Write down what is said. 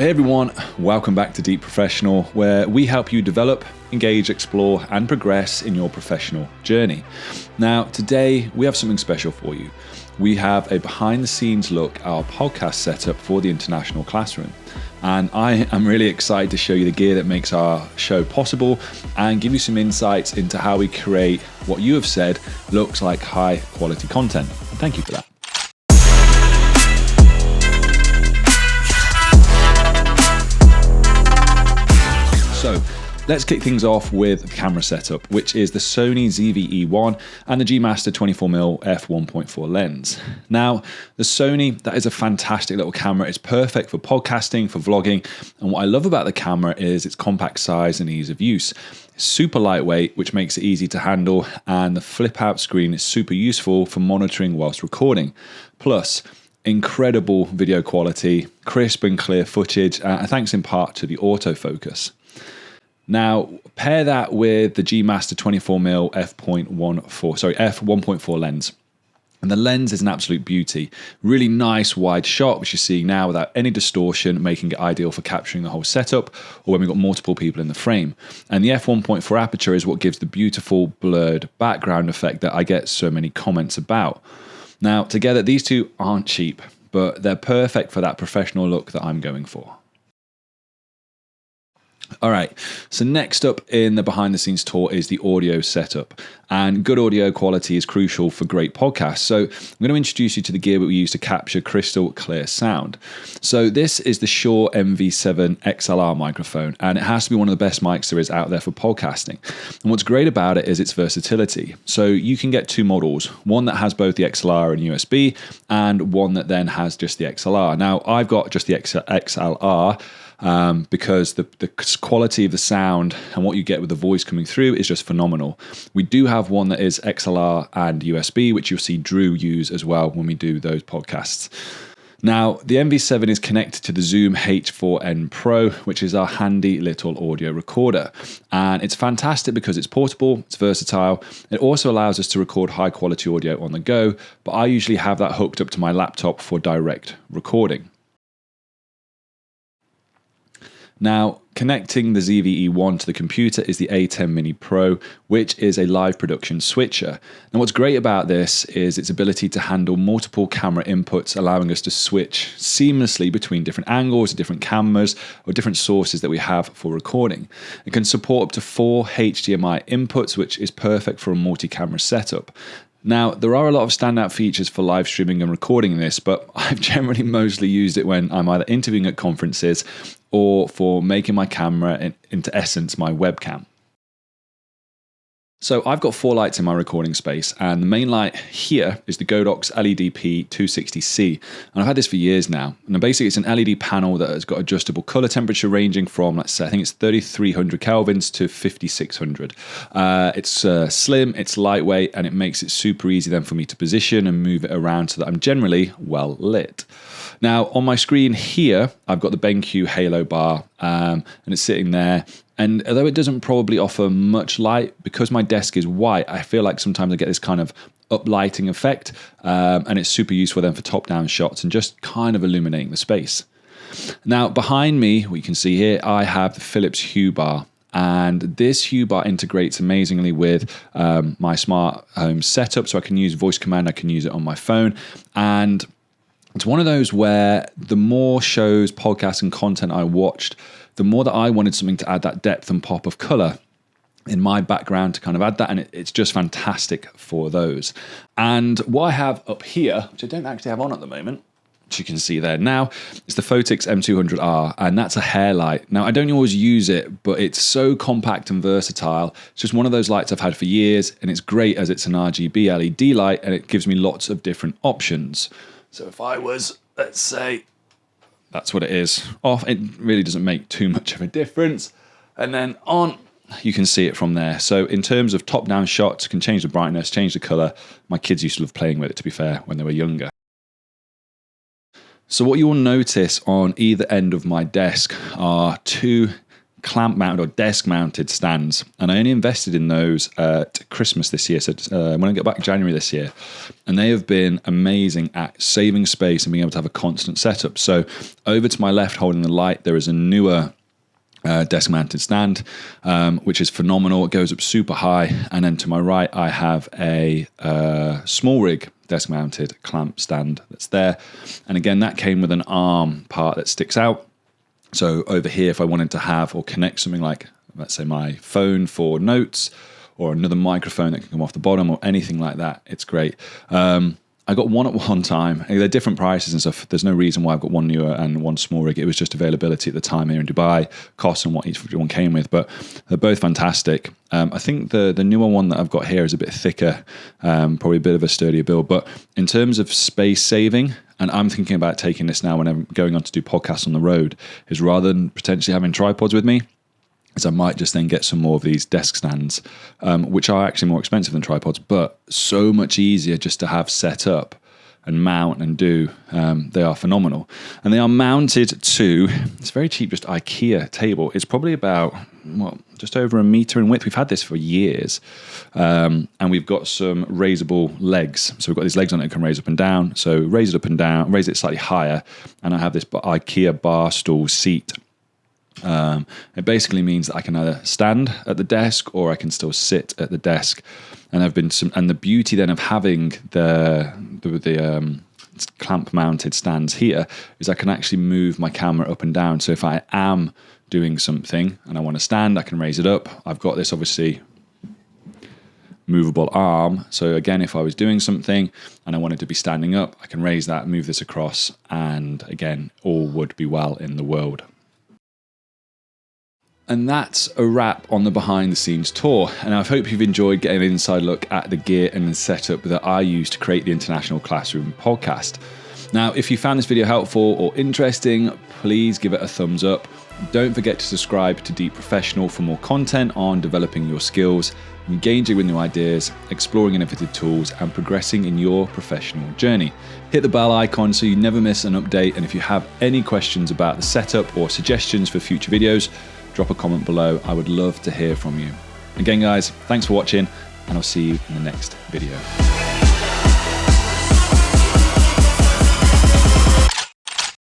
Hey everyone, welcome back to Deep Professional, where we help you develop, engage, explore, and progress in your professional journey. Now, today we have something special for you. We have a behind-the-scenes look at our podcast setup for the international classroom. And I am really excited to show you the gear that makes our show possible and give you some insights into how we create what you have said looks like high-quality content. And thank you for that. So let's kick things off with the camera setup, which is the Sony ZV-1 and the G Master 24mm f1.4 lens. Now, the Sony, that is a fantastic little camera. It's perfect for podcasting, for vlogging. And what I love about the camera is its compact size and ease of use. It's super lightweight, which makes it easy to handle. And the flip out screen is super useful for monitoring whilst recording. Plus, incredible video quality, crisp and clear footage, thanks in part to the autofocus. Now, pair that with the G Master 24mm f1.4 lens. And the lens is an absolute beauty. Really nice wide shot, which you're seeing now without any distortion, making it ideal for capturing the whole setup or when we've got multiple people in the frame. And the f1.4 aperture is what gives the beautiful blurred background effect that I get so many comments about. Now, together, these two aren't cheap, but they're perfect for that professional look that I'm going for. All right, so next up in the behind the scenes tour is the audio setup, and good audio quality is crucial for great podcasts. So I'm going to introduce you to the gear that we use to capture crystal clear sound. So this is the Shure MV7 XLR microphone, and it has to be one of the best mics there is out there for podcasting. And what's great about it is its versatility. So you can get two models, one that has both the XLR and USB, and one that then has just the XLR. Now, I've got just the XLR, because the quality of the sound and what you get with the voice coming through is just phenomenal. We do have one that is XLR and USB, which you'll see Drew use as well when we do those podcasts. Now, the MV7 is connected to the Zoom H4n Pro, which is our handy little audio recorder. And it's fantastic because it's portable, it's versatile. It also allows us to record high quality audio on the go, but I usually have that hooked up to my laptop for direct recording. Now, connecting the ZV-1 to the computer is the ATEM Mini Pro, which is a live production switcher. And what's great about this is its ability to handle multiple camera inputs, allowing us to switch seamlessly between different angles, different cameras, or different sources that we have for recording. It can support up to 4 HDMI inputs, which is perfect for a multi-camera setup. Now, there are a lot of standout features for live streaming and recording this, but I've generally mostly used it when I'm either interviewing at conferences or for making my camera into essence my webcam. So I've got 4 lights in my recording space, and the main light here is the Godox LED P260C, and I've had this for years now. And basically it's an LED panel that has got adjustable color temperature ranging from, let's say, I think it's 3300 kelvins to 5600. It's slim, it's lightweight, and it makes it super easy then for me to position and move it around so that I'm generally well lit. Now on my screen here, I've got the BenQ Halo Bar, and it's sitting there. And although it doesn't probably offer much light, because my desk is white, I feel like sometimes I get this kind of uplighting effect, and it's super useful then for top-down shots and just kind of illuminating the space. Now, behind me, what you can see here, I have the Philips Hue Bar. And this Hue Bar integrates amazingly with my smart home setup, so I can use voice command, I can use it on my phone, and it's one of those where the more shows, podcasts, and content I watched, the more that I wanted something to add that depth and pop of color in my background to kind of add that, and it's just fantastic for those. And what I have up here, which I don't actually have on at the moment, which you can see there now, is the Fotix M200R, and that's a hair light. Now, I don't always use it, but it's so compact and versatile. It's just one of those lights I've had for years, and it's great as it's an RGB LED light, and it gives me lots of different options. So if I was, let's say, that's what it is, off, it really doesn't make too much of a difference. And then on, you can see it from there. So in terms of top-down shots, you can change the brightness, change the color. My kids used to love playing with it, to be fair, when they were younger. So what you will notice on either end of my desk are 2 clamp mounted or desk mounted stands, and I only invested in those at Christmas this year, so when I get back January this year, and they have been amazing at saving space and being able to have a constant setup. So over to my left holding the light, there is a newer desk mounted stand, which is phenomenal. It goes up super high, and then to my right I have a small rig desk mounted clamp stand that's there, and again that came with an arm part that sticks out. So over here, if I wanted to have or connect something like, let's say, my phone for notes, or another microphone that can come off the bottom, or anything like that, it's great. I got one at one time. They're different prices and stuff. There's no reason why I've got one newer and one small rig. It was just availability at the time here in Dubai, costs and what each one came with, but they're both fantastic. I think the newer one that I've got here is a bit thicker, probably a bit of a sturdier build, but in terms of space saving, and I'm thinking about taking this now when I'm going on to do podcasts on the road, is rather than potentially having tripods with me, is I might just then get some more of these desk stands, which are actually more expensive than tripods, but so much easier just to have set up and mount and do. They are phenomenal. And they are mounted to, it's very cheap, just IKEA table. It's probably about, just over a meter in width. We've had this for years. And we've got some raisable legs. So we've got these legs on it that can raise up and down. So raise it up and down, raise it slightly higher. And I have this IKEA bar stool seat. It basically means that I can either stand at the desk or I can still sit at the desk. And the beauty then of having the clamp mounted stands here is I can actually move my camera up and down. So if I am doing something and I want to stand, I can raise it up. I've got this obviously movable arm. So again, if I was doing something and I wanted to be standing up, I can raise that, move this across, and again, all would be well in the world. And that's a wrap on the behind the scenes tour. And I hope you've enjoyed getting an inside look at the gear and the setup that I use to create the International Classroom podcast. Now, if you found this video helpful or interesting, please give it a thumbs up. Don't forget to subscribe to Deep Professional for more content on developing your skills, engaging with new ideas, exploring innovative tools, and progressing in your professional journey. Hit the bell icon so you never miss an update. And if you have any questions about the setup or suggestions for future videos, drop a comment below. I would love to hear from you. Again, guys, thanks for watching, and I'll see you in the next video.